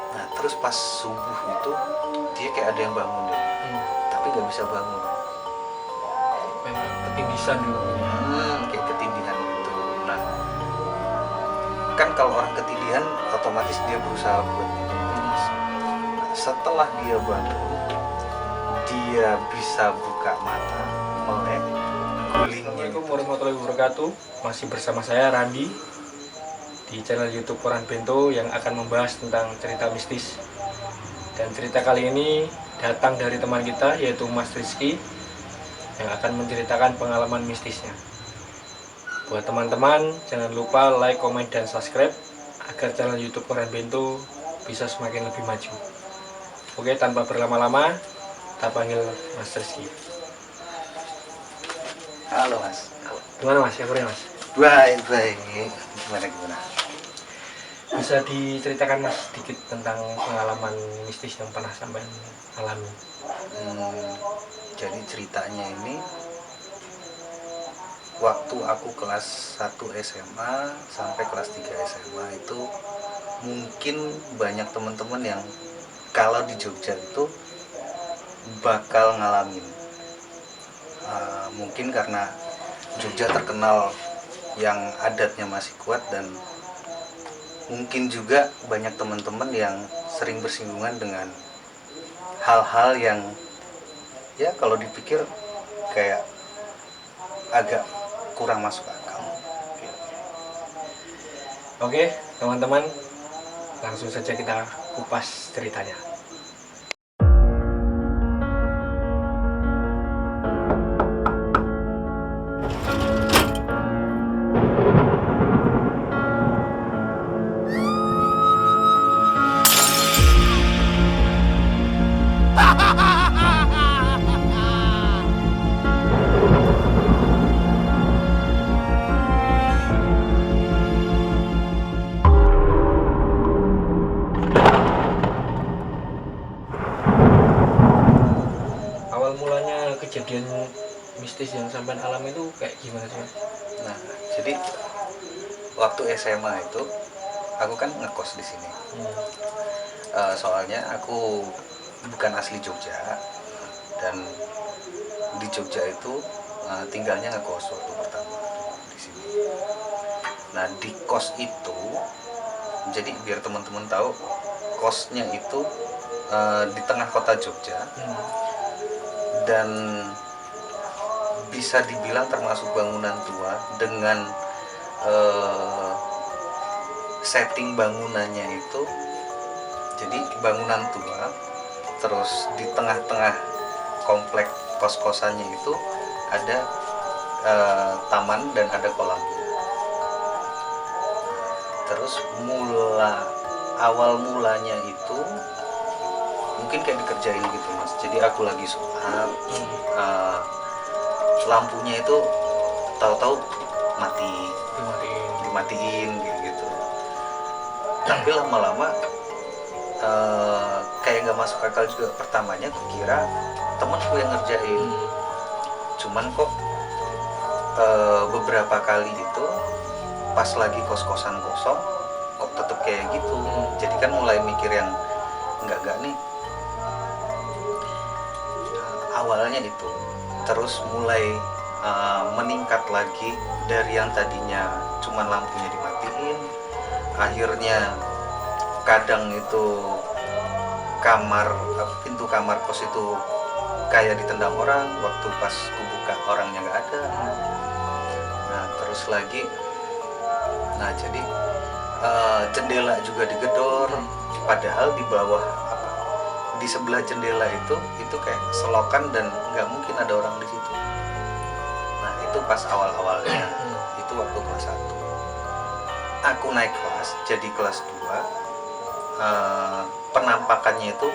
Nah terus pas subuh itu dia kayak ada yang bangunin, tapi nggak bisa bangun. Memang ketindisan juga. Kayak ketindihan gitu. Nah kan kalau orang ketindihan otomatis dia berusaha buat bangun. Nah, setelah dia bangun, dia bisa buka mata, melek, gulingnya. Assalamualaikum warahmatullahi wabarakatuh. Masih bersama saya Randi di channel YouTube Koran Bento yang akan membahas tentang cerita mistis. Dan cerita kali ini datang dari teman kita yaitu Mas Rizky yang akan menceritakan pengalaman mistisnya. Buat teman-teman jangan lupa like, komen, dan subscribe agar channel YouTube Koran Bento bisa semakin lebih maju. Oke, tanpa berlama-lama kita panggil Mas Rizky. Halo mas. Halo. Gimana mas, kabarnya mas? Baik. Gimana? Bisa diceritakan mas sedikit tentang pengalaman mistis yang pernah sampai alami? Jadi ceritanya ini waktu aku kelas 1 SMA sampai kelas 3 SMA itu mungkin banyak teman-teman yang kalau di Jogja itu bakal ngalamin. Mungkin karena Jogja terkenal yang adatnya masih kuat, dan mungkin juga banyak teman-teman yang sering bersinggungan dengan hal-hal yang ya kalau dipikir kayak agak kurang masuk akal. Oke teman-teman, langsung saja kita kupas ceritanya. Awal mulanya kejadian mistis yang sampai alam itu kayak gimana sih mas? Nah, jadi waktu SMA itu aku kan ngekos di sini. Soalnya aku bukan asli Jogja, dan di Jogja itu tinggalnya ngekos waktu pertama di sini. Nah di kos itu, jadi biar teman-teman tahu, kosnya itu di tengah kota Jogja, dan bisa dibilang termasuk bangunan tua dengan setting bangunannya itu. Jadi bangunan tua, terus di tengah-tengah komplek kos-kosannya itu ada taman dan ada kolam. Terus awal mulanya itu mungkin kayak dikerjain gitu mas. Jadi aku lagi sholat, lampunya itu tahu-tahu dimatiin gitu. Tapi lama-lama kayak nggak masuk akal juga. Pertamanya aku kira temanku yang ngerjain, cuman kok beberapa kali itu pas lagi kos-kosan kosong kok tetep kayak gitu. Jadi kan mulai mikir yang enggak nih. Awalnya itu terus mulai meningkat lagi, dari yang tadinya cuman lampunya dimatiin, akhirnya kadang itu pintu kamar kos itu kayak ditendang orang waktu pas kubuka orangnya nggak ada. Nah terus lagi, jadi jendela juga digedor, padahal di bawah di sebelah jendela itu kayak selokan dan nggak mungkin ada orang di situ. Nah itu pas awalnya itu waktu kelas 1. Aku naik kelas jadi kelas 2, penampakannya itu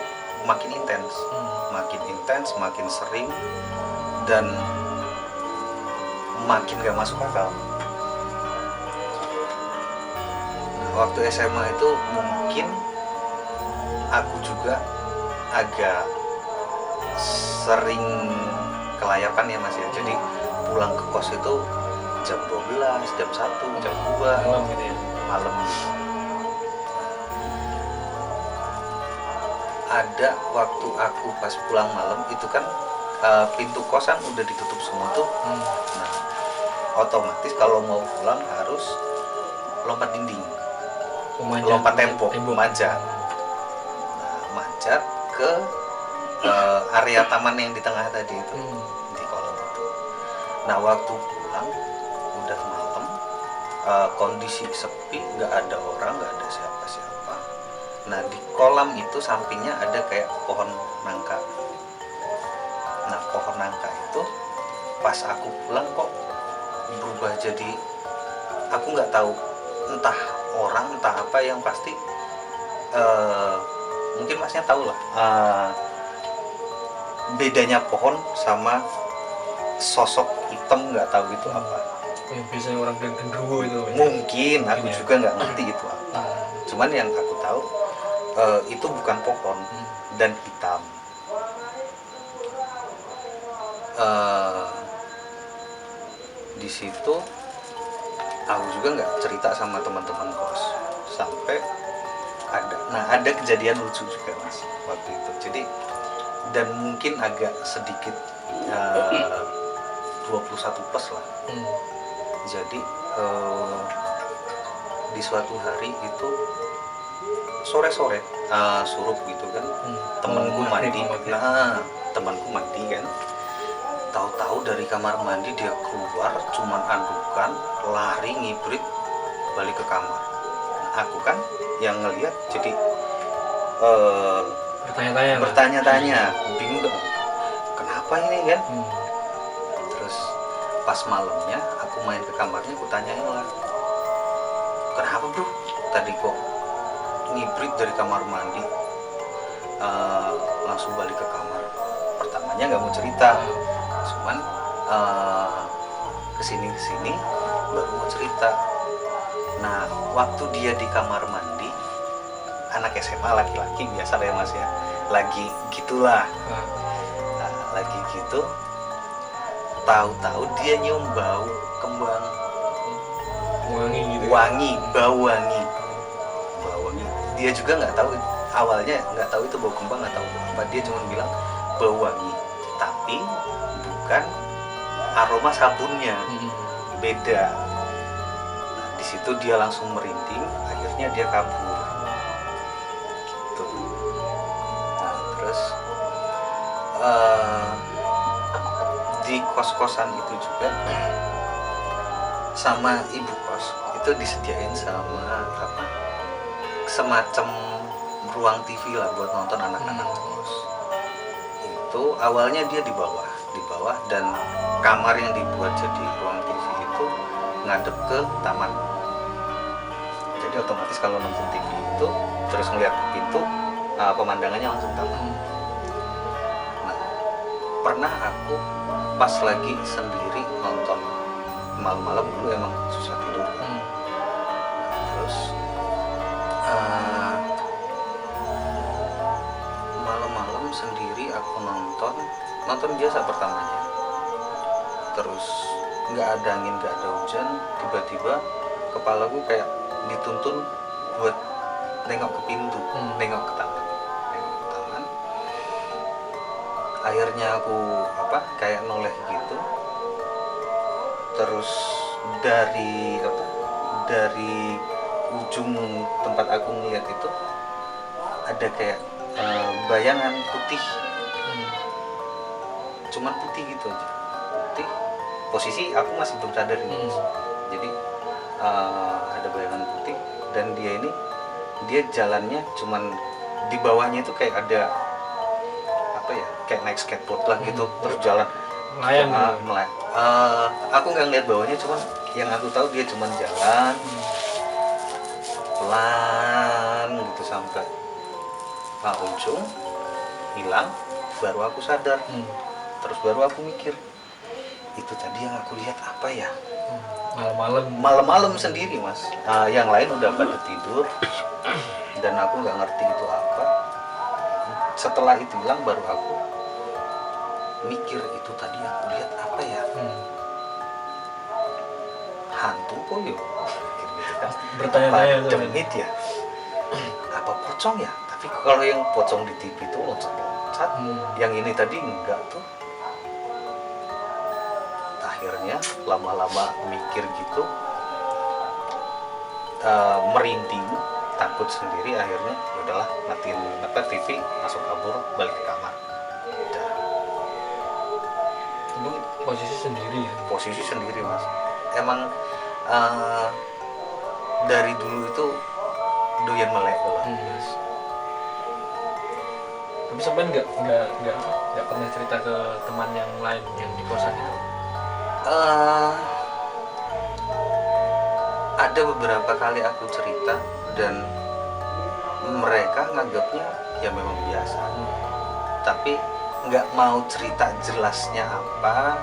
makin intens, makin sering, dan makin gak masuk akal. waktu SMA itu mungkin aku juga agak sering kelayapan ya Mas ya. Jadi pulang ke kos itu jam 12, jam 1, jam 2 malam gitu ya. malam. Ada waktu aku pas pulang malam itu kan pintu kosan udah ditutup semua tuh. Nah, otomatis kalau mau pulang harus lompat dinding, lompat tembok, manjat. Nah, manjat ke area taman yang di tengah tadi itu, di kolam itu. Nah, waktu pulang udah malam, kondisi sepi, nggak ada orang, nggak ada siapa-siapa. Nah, di kolam itu sampingnya ada kayak pohon nangka. Nah, pohon nangka itu pas aku pulang kok berubah jadi, aku nggak tahu entah orang entah apa, yang pasti mungkin Masnya tahu lah bedanya pohon sama sosok hitam, nggak tahu itu apa. Yang biasanya orang bilang genderuwo itu. Mungkin aku ya. juga nggak ngerti itu apa. Cuman yang aku tahu itu bukan pohon dan hitam. Di situ aku juga nggak cerita sama teman-teman kos sampai ada kejadian lucu juga Mas waktu itu. Jadi dan mungkin agak sedikit 21 plus lah. Jadi di suatu hari itu sore-sore surup gitu kan, temanku mandi. Nah, temanku mandi kan, tahu-tahu dari kamar mandi dia keluar cuman andukan, lari ngibrit balik ke kamar. Nah, aku kan yang ngelihat jadi bertanya-tanya, bingung gak kenapa ini kan. Terus pas malamnya aku main ke kamarnya, aku tanyain lah, kenapa bro tadi kok ngibrit dari kamar mandi langsung balik ke kamar. Pertamanya nggak mau cerita, cuman kesini baru mau cerita. Nah, waktu dia di kamar mandi, anak SMA laki-laki biasa ya Mas ya, lagi gitulah. Nah, lagi gitu tahu-tahu dia nyium bau kembang wangi gitu. Bau wangi. Dia juga nggak tahu, awalnya nggak tahu itu bau kembang atau apa. Dia cuma bilang bau wangi, tapi bukan aroma sabunnya, beda. Nah, di situ dia langsung merinding, akhirnya dia kabur. Gitu. Nah, terus di kos-kosan itu juga sama ibu kos itu disediain sama semacam ruang TV lah buat nonton anak-anak kos. Itu awalnya dia di bawah dan kamar yang dibuat jadi ruang TV itu ngadep ke taman. Jadi otomatis kalau nonton TV itu terus ngeliat ke pintu, pemandangannya langsung taman. Nah, pernah aku pas lagi sendiri nonton malam-malam, dulu emang susah tidur kan. Terus malam-malam sendiri aku nonton biasa pertamanya. Terus nggak ada angin, nggak ada hujan, tiba-tiba kepalaku kayak dituntun buat nengok ke pintu, nengok ke taman. Akhirnya aku kayak noleh gitu. Terus dari ujung tempat aku ngeliat itu ada kayak bayangan putih, cuman putih gitu aja, putih. Posisi aku masih belum sadar ini. Jadi ada bayangan putih dan dia jalannya cuman di bawahnya itu kayak ada kayak naik skateboard lah gitu, terus jalan melayang. Aku nggak ngeliat bawahnya, cuman yang aku tahu dia cuman jalan pelan gitu sampai ujung hilang. Baru aku sadar. Terus baru aku mikir, itu tadi yang aku lihat apa ya. Malam-malam. Malam-malam sendiri mas. Yang lain udah pada tidur dan aku nggak ngerti itu apa. Setelah itu hilang baru aku mikir, itu tadi aku lihat apa ya, hantu kok ya, gitu kan. Bertanya-tanya Apa demit ya, apa pocong ya. Tapi kalau yang pocong di TV itu loncat-loncat, yang ini tadi enggak tuh. Akhirnya lama-lama mikir gitu, merinding, takut sendiri. Akhirnya ya udahlah, matiin TV, masuk kabur, balik ke kamar. Udah. Itu posisi sendiri ya? Posisi sendiri mas. Emang dari dulu itu doyan melek kalau mas. Tapi sampai nggak pernah cerita ke teman yang lain yang di kosan itu? Ada beberapa kali aku cerita dan mereka nganggapnya ya memang biasa, tapi nggak mau cerita jelasnya apa,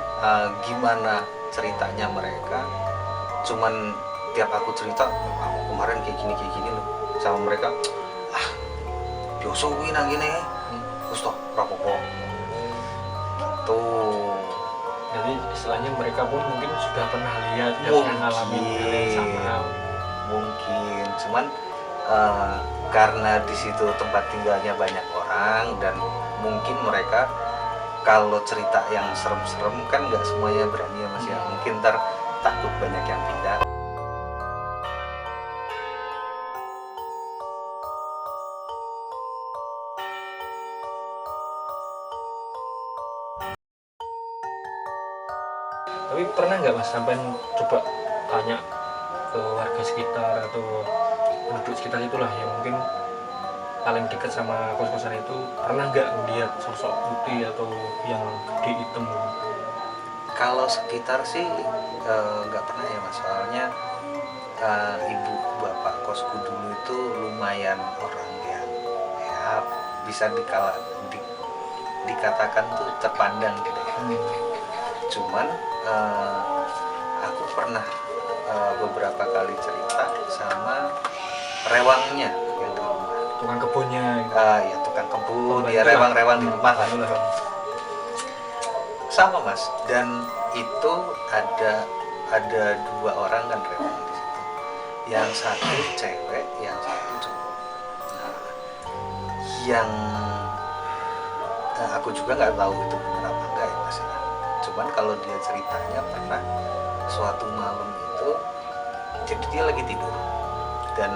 gimana ceritanya mereka. Cuman tiap aku cerita, aku kemarin kayak gini loh sama mereka, biasa kuwi nang ngene wis toh rapopo gitu. Jadi istilahnya mereka pun mungkin sudah pernah lihat dan pernah ngalamin hal yang sama. Mungkin cuman karena di situ tempat tinggalnya banyak orang dan mungkin mereka kalau cerita yang serem-serem kan nggak semuanya berani ya mas ya. Mungkin ntar takut banyak yang pindah. Tapi pernah nggak mas sampai coba tanya ke warga sekitar atau penduduk sekitar itulah yang mungkin paling dekat sama kos-kosan itu, pernah nggak melihat sosok putih atau yang gede hitam? Kalau sekitar sih nggak pernah ya mas. Soalnya ibu bapak kosku dulu itu lumayan orang yang ya bisa dikatakan tuh terpandang gitu ya. Cuman aku pernah beberapa kali cerita sama rewangnya yang di rumah. Tukang kebunnya. Ya tukang kebun, dia rewang-rewang di rumah kan. Sama mas. Dan itu ada 2 orang kan rewang di situ. Yang satu cewek, yang satu cowok. Nah, yang aku juga nggak tahu itu benar apa enggak ya mas ya. Cuman kalau dia ceritanya pernah suatu malam itu, jadi dia lagi tidur dan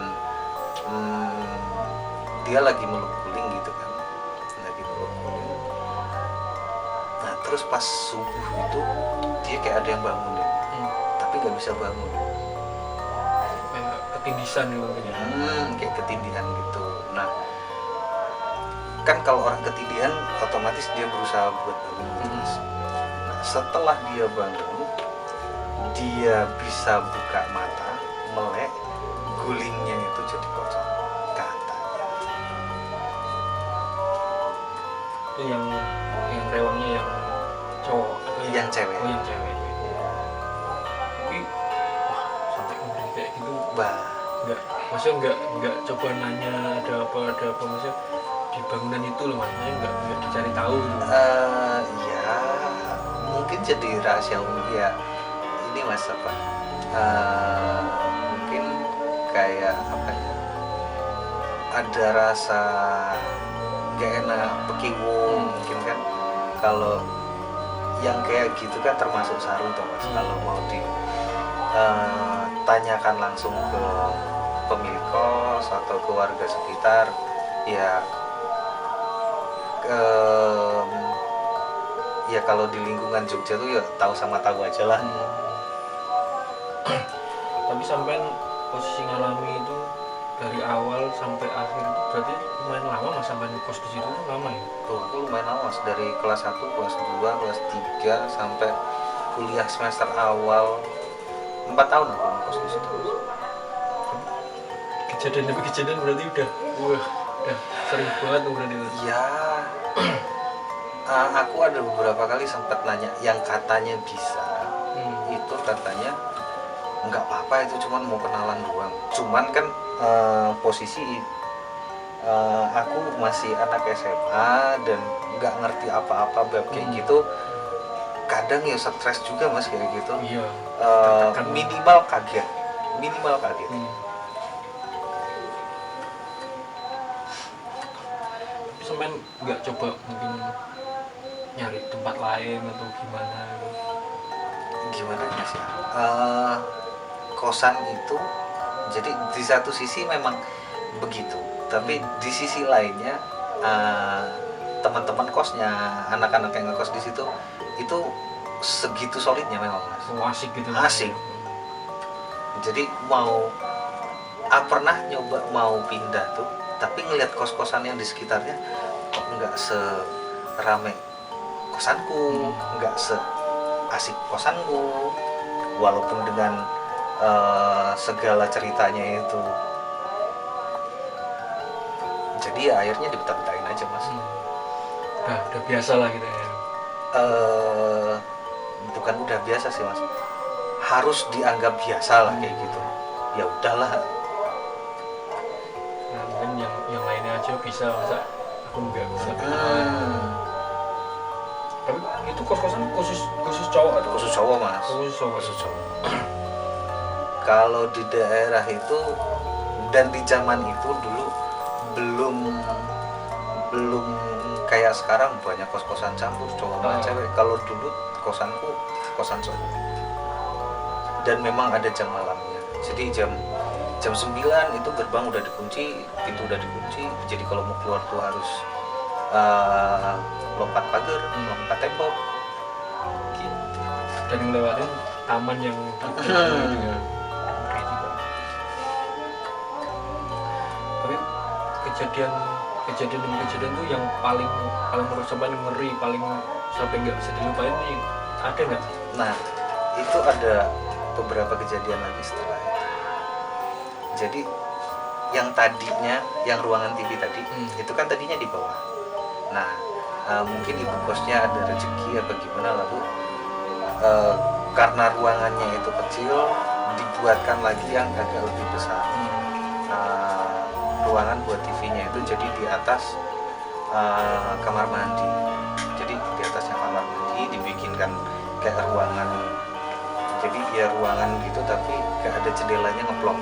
dia lagi meluk guling gitu kan, lagi meluk guling. Nah terus pas subuh itu dia kayak ada yang bangunin, tapi nggak bisa bangun. Kayak ketindisan gitu mungkin ya. Kayak ketindihan gitu. Nah kan kalau orang ketindihan otomatis dia berusaha buat bangun gitu mas. Nah, setelah dia bangun, dia bisa buka mata, melek, gulingnya itu jadi kosong katanya. Itu yang rewangnya yang cowok atau Yang cewek. Oh yang cewek. Tapi wah, sampai ngeri kayak gitu. Maksudnya nggak coba nanya ada apa maksudnya di bangunan itu loh, maksudnya nggak dicari tahu gitu. Ya mungkin jadi rahasia umum ya ini mas apa, mungkin kayak apa ya, ada rasa gak enak, pekiwung mungkin kan. Kalau yang kayak gitu kan termasuk saru toh mas. Kalau mau ditanyakan langsung ke pemilik kos atau ke warga sekitar ya, ya kalau di lingkungan Jogja tuh ya tahu sama tahu aja lah. Tapi sampai posisi ngalami itu dari awal sampai akhir berarti lumayan lama mas sampai kos di situ lama ya? Tuh aku lumayan lama mas, dari kelas 1, kelas 2, kelas 3 sampai kuliah semester awal 4 tahun aku kos di situ. Kejadian demi kejadian berarti udah sering banget berarti. Ya aku ada beberapa kali sempat nanya yang katanya bisa, itu katanya nggak apa-apa, itu cuman mau kenalan doang. Cuman kan posisi aku masih anak SMA dan nggak ngerti apa-apa bab kayak gitu. Kadang ya stres juga mas kayak gitu. Iya. Minimal kaget. Tapi sampean nggak coba mungkin nyari tempat lain atau gimana? Gimana mas ya? Kosan itu, jadi di satu sisi memang begitu, tapi di sisi lainnya teman-teman kosnya, anak-anak yang ngekos di situ itu segitu solidnya memang mas. Asik gitu. Asik. Jadi pernah nyoba mau pindah tuh, tapi ngelihat kos-kosan yang di sekitarnya kok nggak serame kosanku, nggak seasik kosanku, walaupun dengan segala ceritanya itu. Jadi ya akhirnya dibetah-betahin aja mas. Udah biasa lah gitu ya. Bukan udah biasa sih mas, harus dianggap biasa lah kayak gitu. Ya udahlah. Nah, mungkin yang lainnya aja bisa, masa aku nggak bisa. Tapi itu kos-kosan khusus cowok atau Khusus cowok mas. khusus cowok? Khusus cowok. Kalau di daerah itu dan di zaman itu dulu belum kayak sekarang banyak kos-kosan campur cowok sama cewek. Kalau dulu kosanku kosan cowok dan memang ada jam malamnya. Jadi jam 9 itu gerbang udah dikunci, pintu udah dikunci. Jadi kalau mau keluar tuh harus lompat pagar, lompat tembok gitu. Dan ngelewatin taman yang tapi kejadian demi kejadian tuh yang paling menurut sampai ngeri, paling sampai nggak bisa dilupain nih, ada nggak? Nah itu ada beberapa kejadian lagi setelah itu. Jadi yang tadinya, yang ruangan TV tadi itu kan tadinya di bawah. Nah mungkin ibu kosnya ada rezeki apa gimana, lalu karena ruangannya itu kecil dibuatkan lagi yang agak lebih besar. Ruangan buat TV-nya itu jadi di atas kamar mandi. Jadi di atasnya kamar mandi dibikinkan kayak ruangan. Jadi ya ruangan gitu tapi gak ada jendelanya, ngeplong.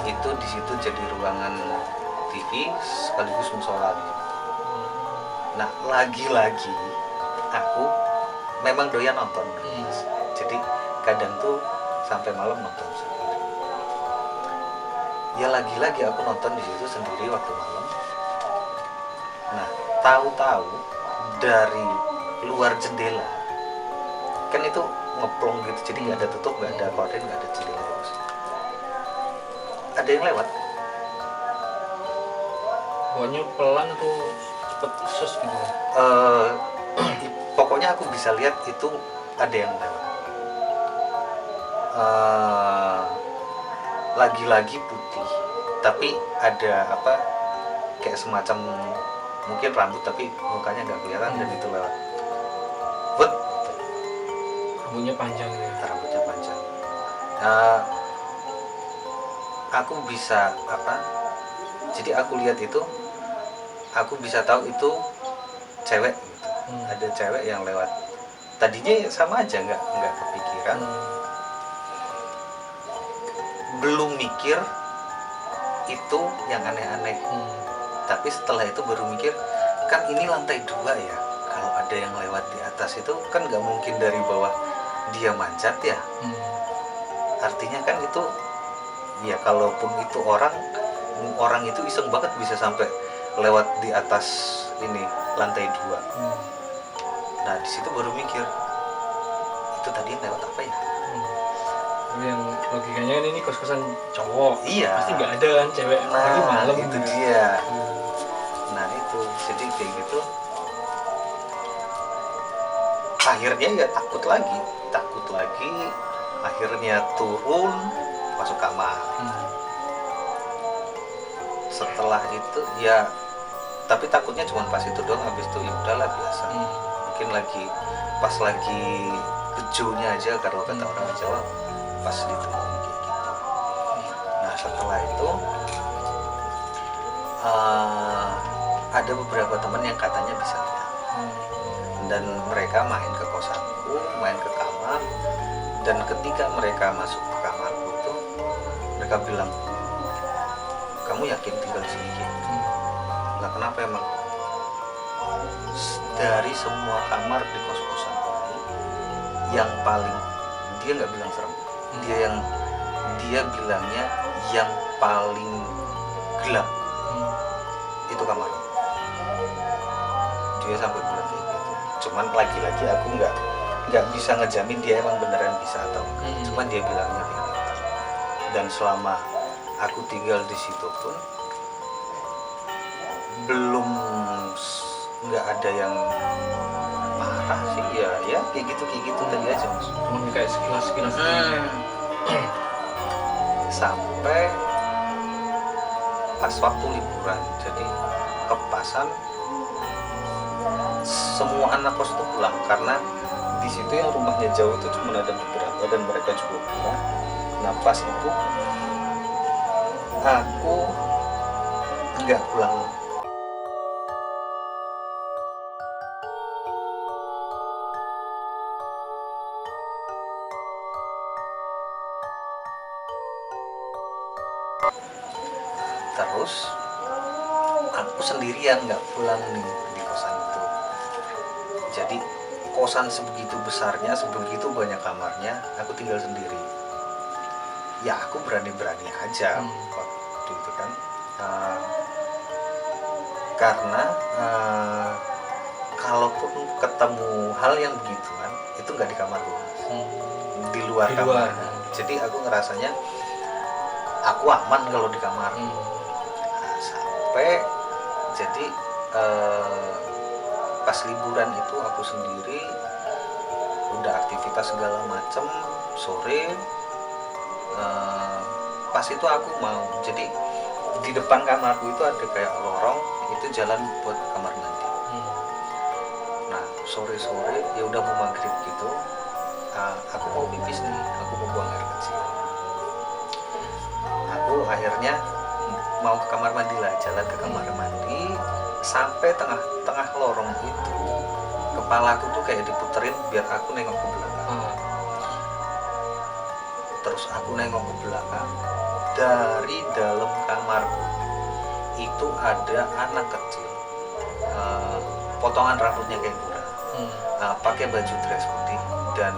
Itu di situ jadi ruangan TV sekaligus musola gitu. Nah lagi-lagi aku memang doyan nonton. Jadi kadang tuh sampai malam nonton sendiri. Ya lagi-lagi aku nonton di situ sendiri waktu malam. Nah tahu-tahu dari luar jendela kan itu ngeplong gitu, jadi nggak ada tutup, nggak ada korden, nggak ada jendela. Ada yang lewat. Pokoknya pelan atau cepet sus gitu? Pokoknya aku bisa lihat itu ada yang lewat. Lagi-lagi putih, tapi ada apa kayak semacam mungkin rambut tapi mukanya nggak kelihatan dan itu lewat. Rambutnya panjang ya? Rambutnya panjang. Aku bisa apa? Jadi aku lihat itu, aku bisa tahu itu cewek gitu. Ada cewek yang lewat. Tadinya sama aja, nggak kepikiran. Belum mikir itu yang aneh-aneh. Tapi setelah itu baru mikir, kan ini lantai 2 ya. Kalau ada yang lewat di atas itu kan nggak mungkin dari bawah dia manjat ya. Artinya kan itu ya, kalaupun itu orang itu iseng banget bisa sampai lewat di atas ini lantai 2. Nah di situ baru mikir itu tadi yang lewat apa ya. Yang logikanya kan ini kos-kosan cowok, iya pasti nggak ada kan cewek lagi malam itu dia. Nah itu jadi kayak gitu, akhirnya ya takut lagi, akhirnya turun masuk kamar. Setelah itu ya, tapi takutnya cuma pas itu doang, habis itu ya udahlah biasa. Mungkin pas lagi bejonya aja kalau kata orang Jawa pas ditemuin kayak gitu. Nah setelah itu ada beberapa teman yang katanya bisa lihat, dan mereka main ke kosanku, main ke kamar, dan ketika mereka masuk ke kamarku itu mereka bilang, kamu yakin tinggal di sini Ki? Nggak, kenapa emang? Dari semua kamar di kos-kosan ini yang paling, dia nggak bilang serem, dia bilangnya yang paling gelap itu kamar. Dia sampai bilang kayak gitu. Cuman lagi-lagi aku nggak bisa ngejamin dia emang beneran bisa atau enggak. Cuman dia bilangnya kayak gitu. Dan selama aku tinggal di situ pun belum, nggak ada yang marah sih, ya kayak gitu tadi aja Mas. Cuman kayak sekilas Sampai pas waktu liburan, jadi kepasan semua anak kos itu pulang, karena di situ yang rumahnya jauh itu cuma ada beberapa dan mereka juga pulang. Nah pas itu aku nggak pulang. Terus aku sendirian nggak pulang nih di kosan itu. Jadi kosan sebegitu besarnya, sebegitu banyak kamarnya, aku tinggal sendiri. Ya aku berani-berani aja waktu itu kan, karena kalaupun ketemu hal yang begituan itu nggak di kamar gue, di luar kamar. Jadi aku ngerasanya aku aman kalau di kamar. Nah, sampai jadi pas liburan itu aku sendiri, udah aktivitas segala macem, sore pas itu aku mau, jadi di depan kamarku itu ada kayak lorong, itu jalan buat kamar mandi. Nah sore-sore ya udah mau maghrib gitu, aku mau pipis nih, aku mau buang air kecil. Aku akhirnya mau ke kamar mandi lah, jalan ke kamar mandi, sampai tengah lorong itu kepalaku tuh kayak diputerin biar aku nengok ke belakang. Terus aku nengok ke belakang, dari dalam kamarku itu ada anak kecil, potongan rambutnya kayak Dura, pakai baju dress putih, dan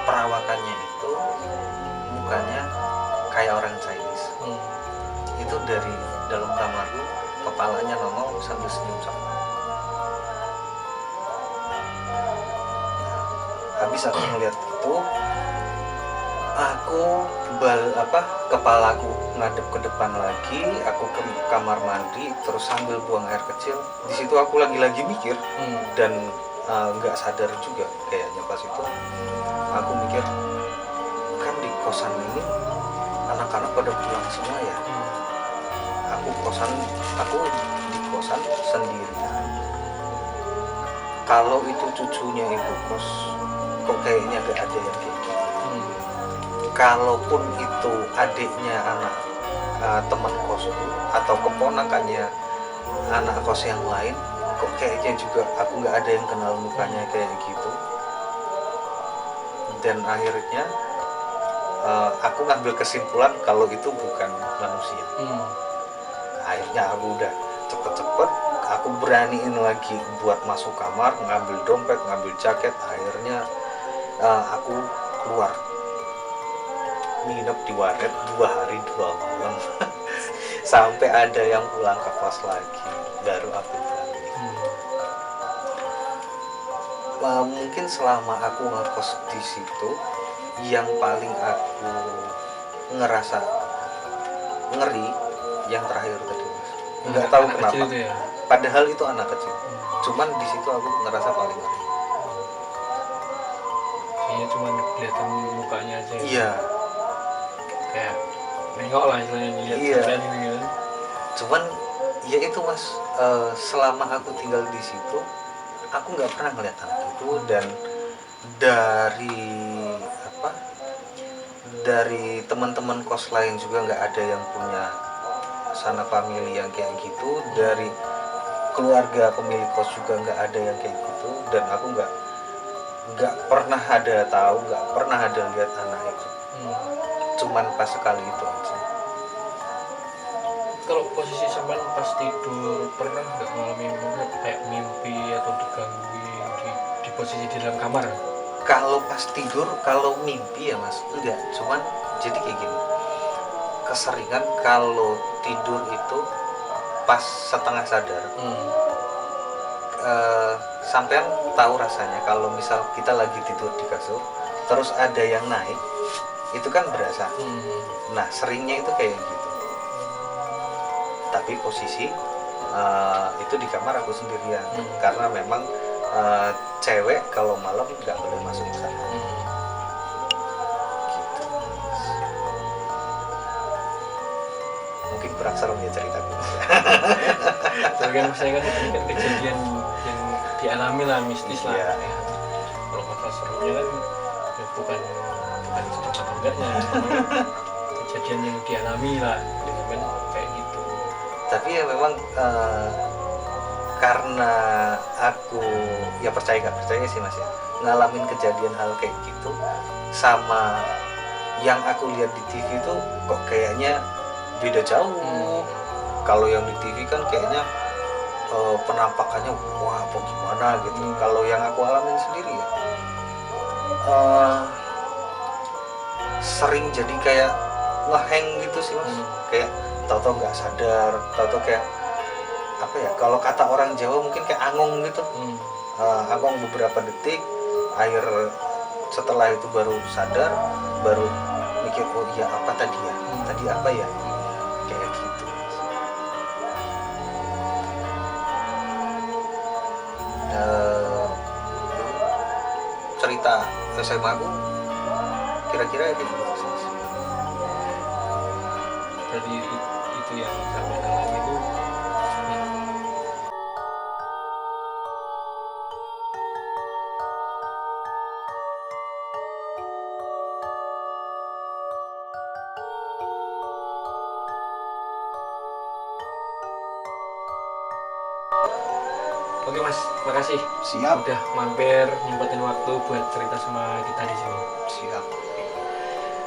perawakannya itu mukanya kayak orang Chinese. Itu dari dalam kamarku, kepalanya nongol sambil senyum sama aku. Habis aku ngeliat itu, aku kepalaku ngadep ke depan lagi, aku ke kamar mandi, terus sambil buang air kecil. Di situ aku lagi-lagi mikir, dan nggak sadar juga kayaknya pas itu aku mikir, kan di kosan ini anak-anak pada pulang semua ya. Aku di kosan sendirian. Kalau itu cucunya ibu kos, kok kayaknya gak ada yang kayak gitu. Kalaupun itu adiknya anak teman kosku atau keponakannya anak kos yang lain, kok kayaknya juga aku nggak ada yang kenal mukanya kayak gitu. Dan akhirnya aku ngambil kesimpulan kalau itu bukan manusia. Akhirnya aku udah cepet-cepet, aku beraniin lagi buat masuk kamar, ngambil dompet, ngambil jaket. Akhirnya aku keluar, nginep di warnet 2 hari 2 malam sampai ada yang pulang ke kos lagi, baru aku balik. Mungkin selama aku ngekos di situ, yang paling aku ngerasa ngeri yang terakhir tadi Mas. Nggak tahu kenapa. Ya? Padahal itu anak kecil. Cuman di situ aku ngerasa paling ngeri. Iya, cuman kelihatan mukanya aja. Iya. Kayak nengok lah istilahnya, lihat ini kan. Cuman ya itu Mas, selama aku tinggal di situ aku nggak pernah ngeliat anak itu. Dan dari apa, dari teman-teman kos lain juga nggak ada yang punya sana family yang kayak gitu. Dari keluarga pemilik kos juga nggak ada yang kayak gitu. Dan aku nggak pernah ada tahu, nggak pernah ada lihat anak itu. Cuman pas sekali itu aja. Kalau posisi sampean pas tidur pernah nggak ngalamin kayak mimpi atau digangguin di posisi di dalam kamar? Kalau pas tidur, kalau mimpi ya mas, enggak. Cuman jadi kayak gini, keseringan kalau tidur itu pas setengah sadar. Sampean tahu rasanya kalau misal kita lagi tidur di kasur terus ada yang naik, itu kan berasa. Nah seringnya itu kayak gitu. Tapi posisi itu di kamar aku sendirian. Karena memang cewek kalau malam nggak boleh masuk ke sana. Gitu. Mungkin kurang serem ya ceritaku. Tapi kan saya kan ini kan kejadian yang dialami lah, mistis lah. Iya. Ya. Kalau kata seremnya kan ya bukan serem atau enggaknya, cuma kejadian yang dialami lah, kan kayak gitu. Tapi ya memang karena aku ya percaya nggak percaya sih mas ya, ngalamin kejadian hal kayak gitu sama yang aku lihat di TV itu kok kayaknya beda jauh. Kalau yang di TV kan kayaknya penampakannya wah apa gimana gitu. Kalau yang aku alamin sendiri ya sering jadi kayak ngeheng gitu sih mas. Kayak tahu-tahu nggak sadar, tahu-tahu kayak apa ya, kalau kata orang Jawa mungkin kayak angong gitu. Angong beberapa detik, air setelah itu baru sadar, baru mikir oh iya apa tadi ya, tadi apa ya, kayak gitu. Cerita SMA aku kira-kira kayak gitu. Jadi itu yang sampai alami itu. Oke mas, makasih. Siap. Udah mampir nyempetin waktu buat cerita sama kita di sini. Siap.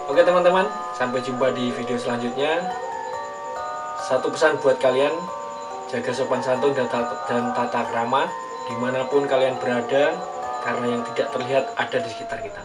Oke teman-teman, sampai jumpa di video selanjutnya. Satu pesan buat kalian, jaga sopan santun dan tata krama dimanapun kalian berada, karena yang tidak terlihat ada di sekitar kita.